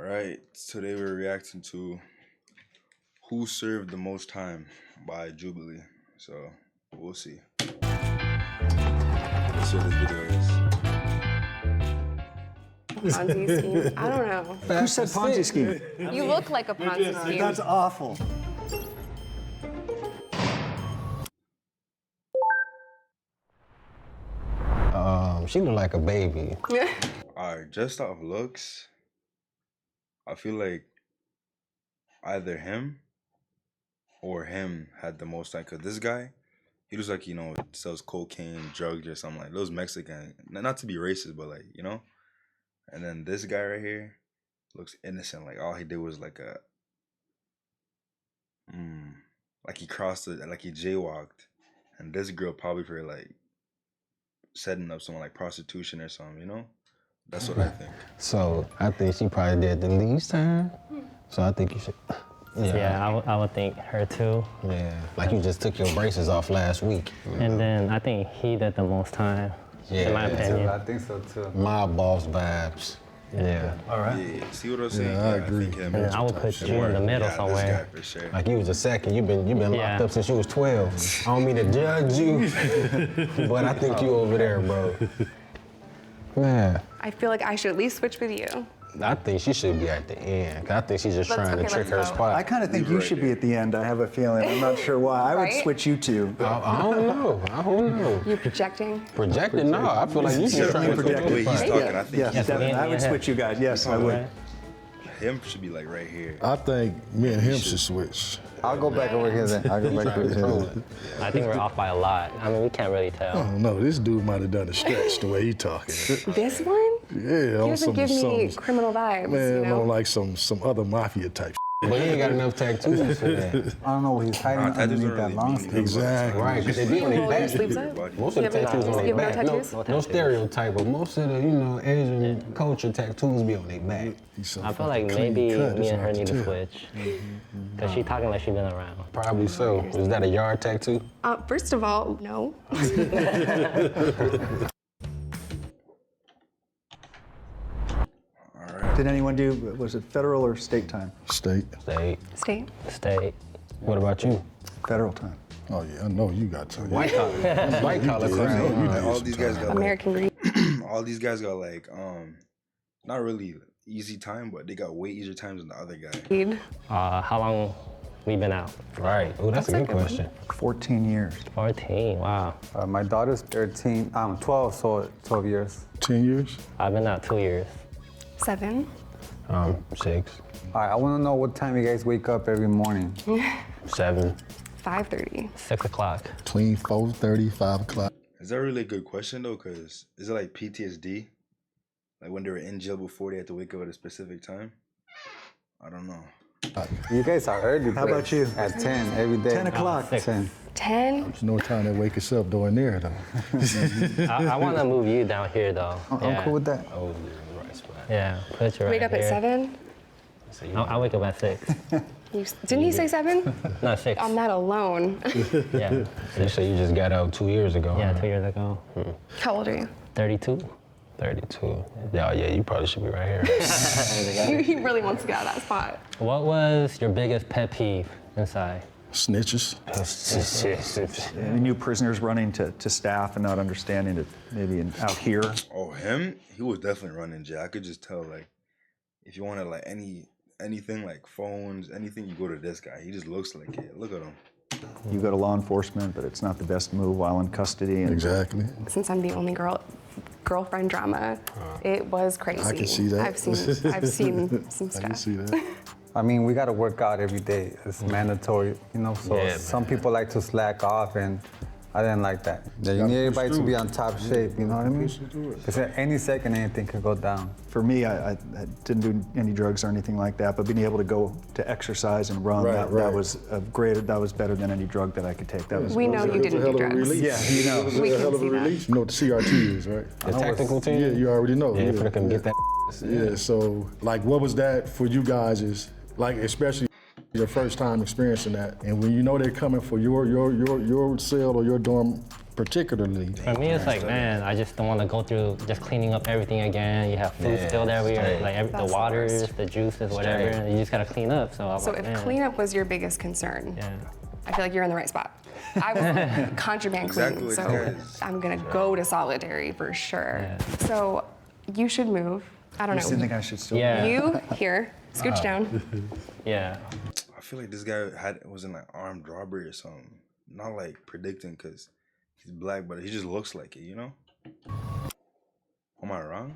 Alright, today we're reacting to Who Served the Most Time by Jubilee. So, we'll see. Let's see what this video is. Ponzi scheme? I don't know. Who said Ponzi scheme? You look like a Ponzi scheme. That's awful. She look like a baby. Alright, just off looks, I feel like either him or him had the most time. Cause this guy, he looks like, sells cocaine, drugs or something like those Mexican. Not to be racist, but like, And then this guy right here looks innocent. Like all he did was like he crossed it, like he jaywalked. And this girl probably for like setting up someone like prostitution or something, That's what I think. So I think she probably did the least time. So I think you should. Yeah, I would think her too. Yeah, like you just took your braces off last week. And then I think he did the most time, in my opinion. I think so too. Mob boss vibes. Yeah. All right. Yeah, see what I'm saying? I agree. think him. And I would put you in the middle somewhere. This guy for sure. Like you was a second. You've been locked up since you was 12. I don't mean to judge you, but I think you over there, bro. Man, I feel like I should at least switch with you. I think she should be at the end. 'Cause I think she's just trying to trick her let's go. spot. I kind of think you right should there. be at the end. I have a feeling. I'm not sure why. I would Right? switch you two. I don't know. I don't know. You're projecting. Projected? No, I feel like you just trying to projected. The way he's trick talking, I think Yes, definitely. I would yeah. switch you guys. Yes, I would. him should be like right here. I think me and him should switch. I'll go back over here then. I'll go back over here. I think we're off by a lot. I mean, we can't really I tell. don't know. This dude might have done a stretch the way he talking. This one? Yeah, He on doesn't give me criminal vibes, man, on like some other mafia type. But he ain't got enough tattoos for that. I don't know what he's hiding Nah, tattoos underneath don't that really long mean sleeve. Exactly. Right, because they be on Roll their your back. sleeves up? Most of the You have no- tattoos on you their have no back. tattoos? No stereotype, but most of the, Asian culture tattoos be on their back. I feel like maybe me and her need to switch. Because she talking like she been around. Probably so. Is that a yard tattoo? First of all, no. Did anyone do? Was it federal or state time? State. State. Stay. What about you? Federal time. Oh yeah, I know you got to. White collar. White collar crime. Like, all these guys got American Greed. all these guys got like not really easy time, but they got way easier times than the other guy. How long we been out? Right. Oh, that's a good question. 14 years. 14, wow. My daughter's 13. I'm 12, so 12 years. 10 years. I've been out 2 years. 7. 6, All right, I want to know what time you guys wake up every morning. 7. 5:30. 6 o'clock. Between 4:30, 5 o'clock. Is that really a good question though? Cause is it like PTSD? Like when they were in jail before they had to wake up at a specific time? I don't know. You guys are early. How about you? At 10 every day. 10 o'clock. 10. 10. There's no time to wake us up doing there though. I want to move you down here though. I'm cool with that. Oh, yeah, the right spot. Yeah, put you right Wake up at here. 7. So you I wake up at 6. Didn't he say 7? No, 6. I'm not alone. Yeah, You say you just got out 2 years ago. yeah, huh? 2 years ago. How old are you? 32. 32. Yeah, you probably should be right here. He really wants to get out of that spot. What was your biggest pet peeve inside? Snitches. Any new prisoners running to staff and not understanding it maybe out here. Oh, him? He was definitely running jail. I could just tell, like, if you wanted like anything like phones, anything, you go to this guy. He just looks like it. Look at him. You go to law enforcement, but it's not the best move while in custody. And Exactly. Since I'm the only girlfriend drama, it was crazy. I can see that. I've seen some I can stuff. see that. I mean, we got to work out every day. It's mandatory, So Yeah, some people like to slack off, and I didn't like that. Yeah, you gotta need push everybody to through. be on top shape, you know what I mean? Push through it. Because at any second, anything could go down. For me, I didn't do any drugs or anything like that, but being able to go to exercise and run, Right, that right. was that was better than any drug that I could take. That was We know It was you a didn't hell do of a drugs. release. Yeah, you know. It was We a can hell of a see that. release. You know what the CRT is, right? The tactical team? Yeah, you already know. Yeah, for them get that. Yeah, so like what was that for you guys is like especially your first time experiencing that, and when you know they're coming for your cell or your dorm particularly. For me, it's like, man, I just don't want to go through just cleaning up everything again. You have food spilled everywhere, like the That's the waters, worst. the juices, whatever. And you just gotta clean up. So I'm So like, if man. cleanup was your biggest concern, Yeah. I feel like you're in the right spot. I was like, contraband Exactly queen, what so it is. I'm gonna go to solitary for sure. Yeah. So you should move. I don't You still know. think I should still? Yeah. You here, scooch down. Yeah. I feel like this guy was in like armed robbery or something. Not like predicting because he's black, but he just looks like it, you know? Am I wrong?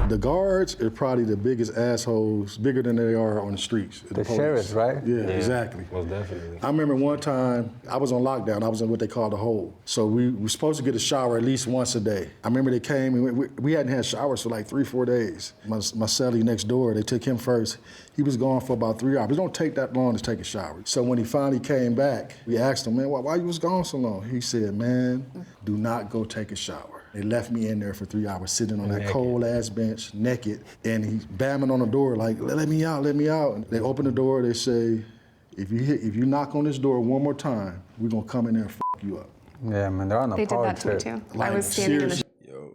The guards are probably the biggest assholes, bigger than they are on the streets. The police. sheriffs, right? Yeah, exactly. Most definitely. I remember one time I was on lockdown. I was in what they call the hole. So we were supposed to get a shower at least once a day. I remember they came and we hadn't had showers for like 3-4 days. My cellie next door, they took him first. He was gone for about 3 hours. It don't take that long to take a shower. So when he finally came back, we asked him, man, why you was gone so long? He said, man, do not go take a shower. They left me in there for 3 hours, sitting on that cold ass bench, naked, and he's bamming on the door like, let me out, let me out. And they open the door, they say, if you knock on this door one more time, we're gonna come in there and f you up. Yeah, man, they're on a They did power that to me trip. too. I was standing in the Yo,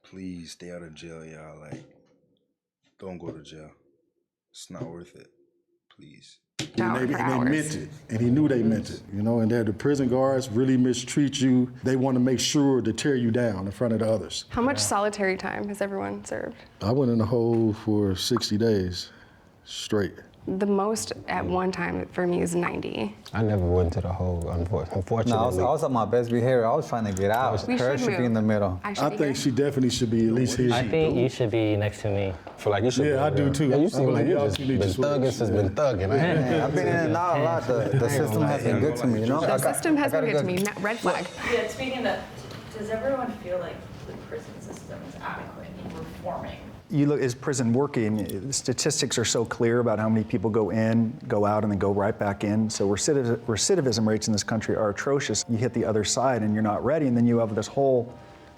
please stay out of jail, y'all. Like, don't go to jail. It's not worth it. Please. shower And for they hours. meant it, and he knew they meant it, you know, and the prison guards really mistreat you. They want to make sure to tear you down in front of the others. How much solitary time has everyone served? I went in the hole for 60 days straight. The most at one time for me is 90. I never went to the hole, unfortunately. No, I was on my best behavior. I was trying to get out. We Her should should be in the move. middle. I, should I be think here. she definitely should be at least here. I think you should be next to me. I feel like you should be Yeah, I over do there. too. Yeah, I you seem like believe you y'all just two been need to switch. thugging since been thugging. Yeah, I've been in and out a lot. The system has been good to me, you know? The system has I been gotta good to go- me. Red flag. Yeah, speaking of, does everyone feel like the prison system is adequate in reforming? You look, is prison working? The statistics are so clear about how many people go in, go out, and then go right back in. So recidivism rates in this country are atrocious. You hit the other side and you're not ready, and then you have this whole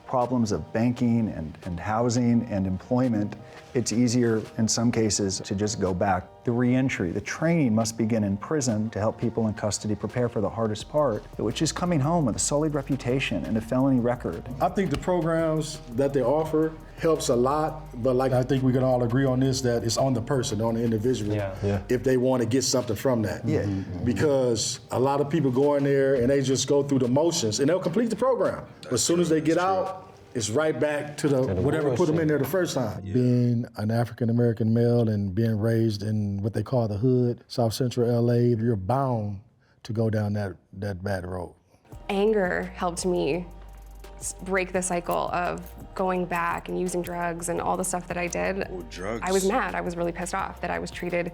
problems of banking and housing and employment. It's easier in some cases to just go back. The reentry, the training must begin in prison to help people in custody prepare for the hardest part, which is coming home with a sullied reputation and a felony record. I think the programs that they offer helps a lot, but like I think we can all agree on this, that it's on the person, on the individual, if they want to get something from that. Yeah. Because a lot of people go in there and they just go through the motions and they'll complete the program. But as soon as they get out, it's right back to the whatever put them in there the first time. Being an African-American male and being raised in what they call the hood, South Central LA, you're bound to go down that bad road. Anger helped me break the cycle of going back and using drugs and all the stuff that I did. Oh, drugs. I was mad. I was really pissed off that I was treated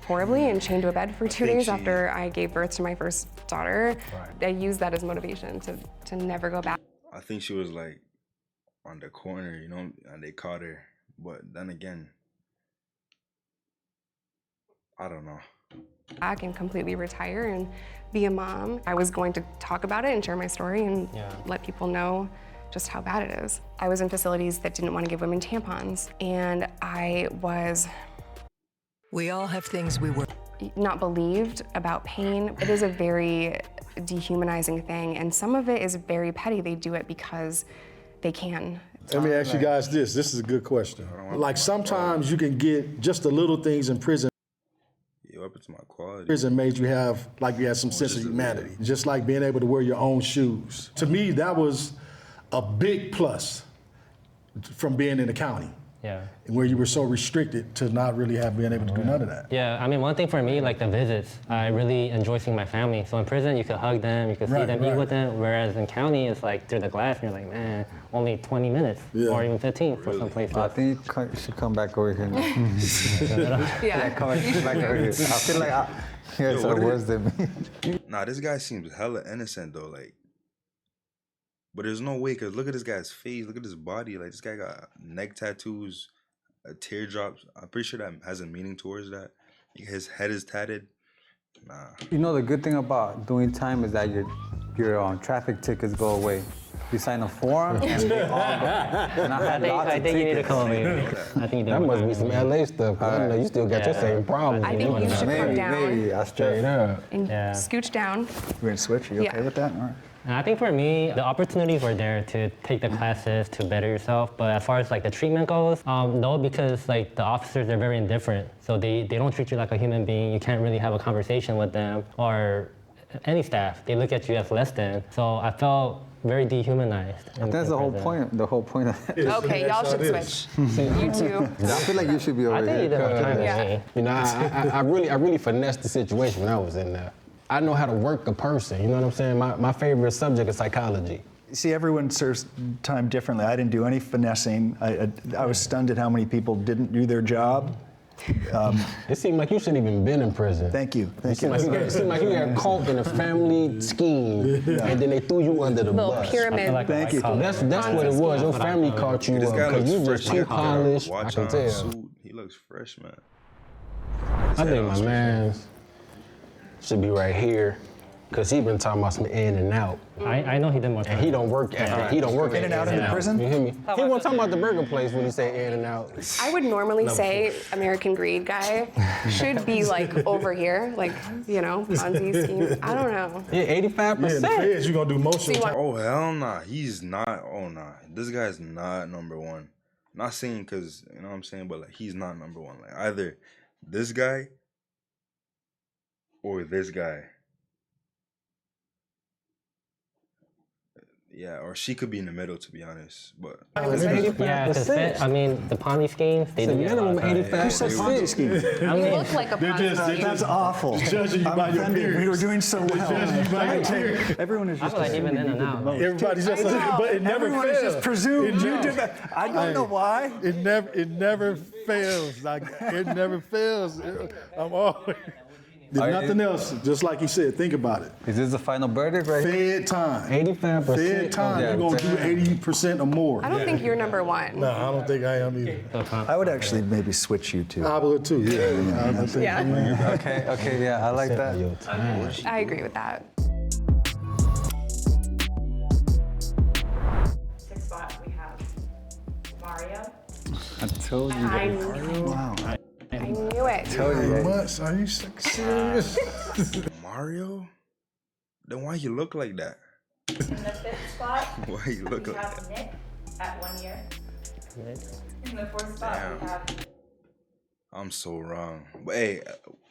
horribly and chained to a bed for 2 days after I gave birth to my first daughter. I used that as motivation to never go back. I think she was like on the corner, you know, and they caught her. But then again, I don't know. Back and completely retire and be a mom. I was going to talk about it and share my story and let people know just how bad it is. I was in facilities that didn't want to give women tampons, and I was We all have things we were. not believed about pain. It is a very dehumanizing thing, and some of it is very petty. They do it because they can. Let me ask you guys this. This is a good question. Like sometimes you can get just the little things in prison. Yo, up to my quality. Prison made you have, like you had some sense of humanity. Just like being able to wear your own shoes. To me, that was a big plus from being in the county. Yeah. Where you were so restricted to not really have been able to do none of that. Yeah, I mean, one thing for me, like the visits, I really enjoy seeing my family. So in prison, you could hug them, you could see them, eat with them. Whereas in county, it's like through the glass, and you're like, man, only 20 minutes or even 15 for some places. I think you should come back over here now. Yeah. Come back over here. I feel like you guys are worse than me. Nah, this guy seems hella innocent though, like. But there's no way, cause look at this guy's face, look at his body. Like this guy got neck tattoos, teardrops. I'm pretty sure that has a meaning towards that. His head is tatted. Nah. You know, the good thing about doing time is that your traffic tickets go away. You sign a form and they all go. And I had lots I of think you need to tickets. come over here. I think you That must be some LA stuff. 'Cause I know you still got your same problem. I think you should come down Maybe. I Straight up. and scooch down. We're gonna switch. Are you okay Yeah. with that? All right. And I think for me, the opportunities were there to take the classes to better yourself. But as far as like the treatment goes, no, because like the officers are very indifferent. So they don't treat you like a human being. You can't really have a conversation with them or any staff. They look at you as less than. So I felt very dehumanized. That's the whole point. The whole point of it. Okay, y'all should switch. You two. I feel like you should be over I think you here. did more time than Yeah. me. You know, I really finessed the situation when I was in there. I know how to work a person, you know what I'm saying? My favorite subject is psychology. See, everyone serves time differently. I didn't do any finessing. I was stunned at how many people didn't do their job. It seemed like you shouldn't even been in prison. Thank you. Thank you. It seemed like you got caught in a family scheme, and then they threw you under the Little bus. pyramid. Like Thank you. That's what it was. Your family caught you This up guy because looks you fresh. just too polished. I Watch can on tell. suit. He looks fresh, man. I think my man should be right here, because he been talking about some in and out. I know he did more time. And he don't work at He don't work In at and out of the prison? You hear me? He wasn't talking about the burger place when he said in and out. I would normally say American Greed guy should be like over here, like, you know, Ponzi scheme. I don't know. Yeah, 85%. Yeah, the feds, you gonna do most of the time. Oh hell nah, he's not. Oh nah, this guy's not number one. Not saying because you know what I'm saying, but like he's not number one. Like either this guy or this guy. Yeah, or she could be in the middle, to be honest. But Yeah, because I mean, the Ponzi schemes, they do get a lot minimum of time. 85. Who said Ponzi scheme? I You mean, look like a They're Ponzi just- scheme. That's awful. Judging you I'm by your offended. We were appearance. doing so well. judging you by your appearance. Everyone is I just feel like even assuming in you and did the out. most. Everybody's just, but it never Everyone fails. is just presumed you It did that. I don't know why. It never fails. Like it never fails. I'm always. There's nothing else. Just like he said, think about it. Is this the final verdict right here? Fed time. 85%. Fed time. Yeah, You're gonna do 80% or more. I don't think you're number one. No, I don't think I am either. I would actually maybe switch you two. I would too. Yeah. I think Yeah. Okay, yeah, I like that. Your time. I agree with that. Sixth spot, we have Mario. I told you. I knew Wow. I knew it. months. Are you serious? Mario? Then why you look like that? In the fifth spot, Why you look we like have that? Nick at 1 year. In the fourth spot, we have I'm so wrong. But hey,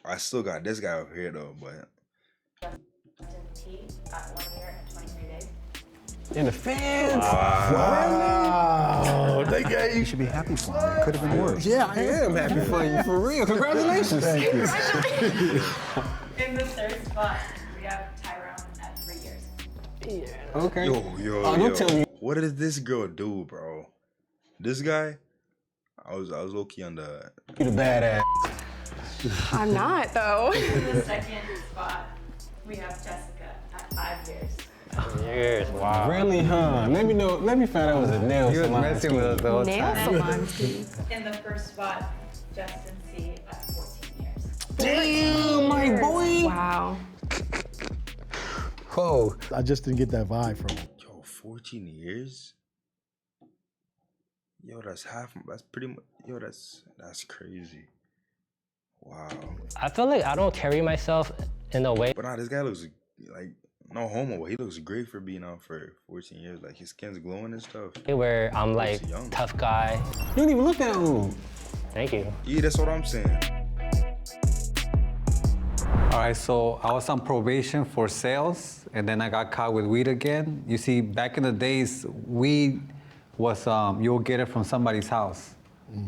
I still got this guy over here though. But Justin T at 1 year and 23 days. In the fans. Wow. They gave You should be happy for me. It could have been worse. Yeah, I am happy for you, for real. Congratulations. Thank you. In the third spot, we have Tyrone at 3 years. Okay. yo, don't tell me. What did this girl do, bro? This guy, I was low key on the. You the badass. I'm not though. In the second spot, we have Jessica at 5 years. years, wow. Really, huh? Let me find out it was a nail He was salon messing with us the whole Nail time. salon scheme. In the first spot, Justin C at 14 years. Damn, my boy. Wow. Whoa. I just didn't get that vibe from him. Yo, 14 years? Yo, that's half. That's pretty much. Yo, that's crazy. Wow. I feel like I don't carry myself in a way. But nah, this guy looks like no homo, but he looks great for being out for 14 years. Like his skin's glowing and stuff. Where I'm like Looks young. tough guy. You don't even look that old. Thank you. Yeah, that's what I'm saying. All right, so I was on probation for sales, and then I got caught with weed again. You see, back in the days, weed was you'll get it from somebody's house,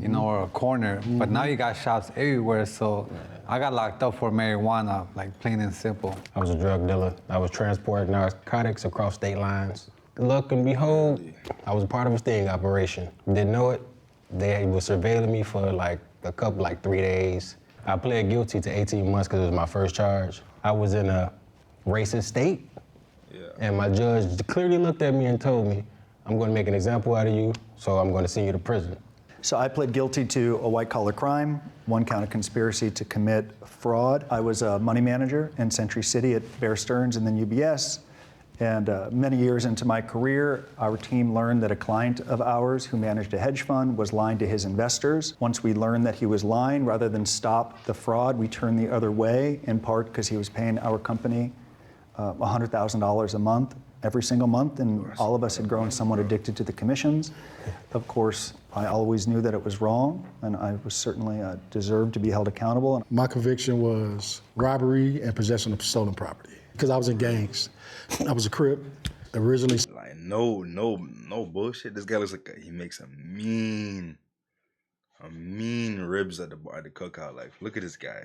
you know, or a corner. But now you got shops everywhere, so I got locked up for marijuana, like plain and simple. I was a drug dealer. I was transporting narcotics across state lines. Luck and behold, I was a part of a sting operation. Didn't know it. They were surveilling me for like 3 days. I pled guilty to 18 months because it was my first charge. I was in a racist state, and my judge clearly looked at me and told me, I'm going to make an example out of you, so I'm going to send you to prison. So I pled guilty to a white-collar crime, 1 count of conspiracy to commit fraud. I was a money manager in Century City at Bear Stearns and then UBS. And many years into my career, our team learned that a client of ours who managed a hedge fund was lying to his investors. Once we learned that he was lying, rather than stop the fraud, we turned the other way, in part because he was paying our company $100,000 a month every single month, and all of us had grown somewhat addicted to the commissions. Of course, I always knew that it was wrong, and I was certainly deserved to be held accountable. My conviction was robbery and possession of stolen property, because I was in gangs. I was a Crip, originally. Like, no bullshit. This guy looks like he makes a mean ribs at the cookout. Like, look at this guy.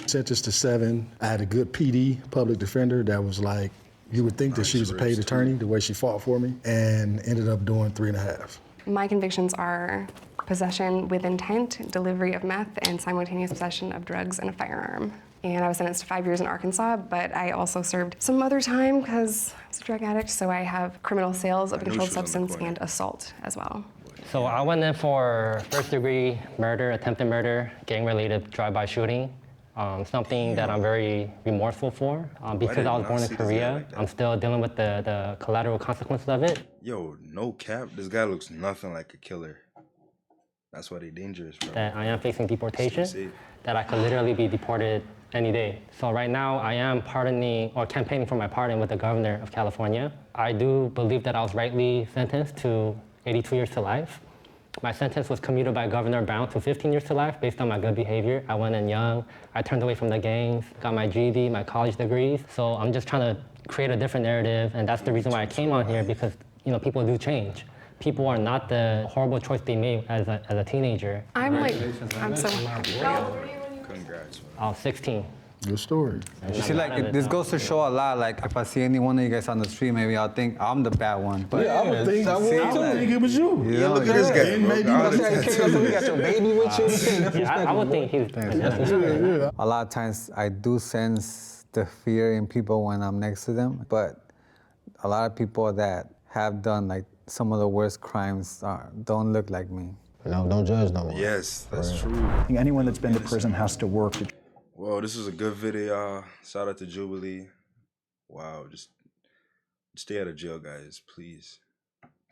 Sentenced to 7. I had a good PD, public defender, that was like, you would think that she was a paid attorney, the way she fought for me, and ended up doing 3.5. My convictions are possession with intent, delivery of meth, and simultaneous possession of drugs and a firearm. And I was sentenced to 5 years in Arkansas, but I also served some other time because I was a drug addict, so I have criminal sales of a controlled substance and assault as well. So I went in for first-degree murder, attempted murder, gang-related drive-by shooting. Something that I'm very remorseful for. Because I was born in Korea, I'm still dealing with the collateral consequences of it. Yo, no cap, this guy looks nothing like a killer. That's why they're dangerous, bro. That I am facing deportation, that I could literally be deported any day. So right now, I am pardoning or campaigning for my pardon with the governor of California. I do believe that I was rightly sentenced to 82 years to life. My sentence was commuted by Governor Brown to 15 years to life based on my good behavior. I went in young, I turned away from the gangs, got my GED, my college degrees. So I'm just trying to create a different narrative, and that's the reason why I came on here, because people do change. People are not the horrible choice they made as a teenager. I'm so How old were you when you were? Congrats, man. I was 16. Good story. You see, like, this goes to show a lot. Like, if I see any one of you guys on the street, maybe I'll think I'm the bad one. But I would think it was you. Yeah, look at this guy. Maybe You got your baby with you. I would think he's a lot of times I do sense the fear in people when I'm next to them. But a lot of people that have done like some of the worst crimes don't look like me. No, don't judge no one. Yes, that's true. I think anyone that's been to prison has to work. Well, this was a good video, y'all. Shout out to Jubilee. Wow, just stay out of jail, guys, please.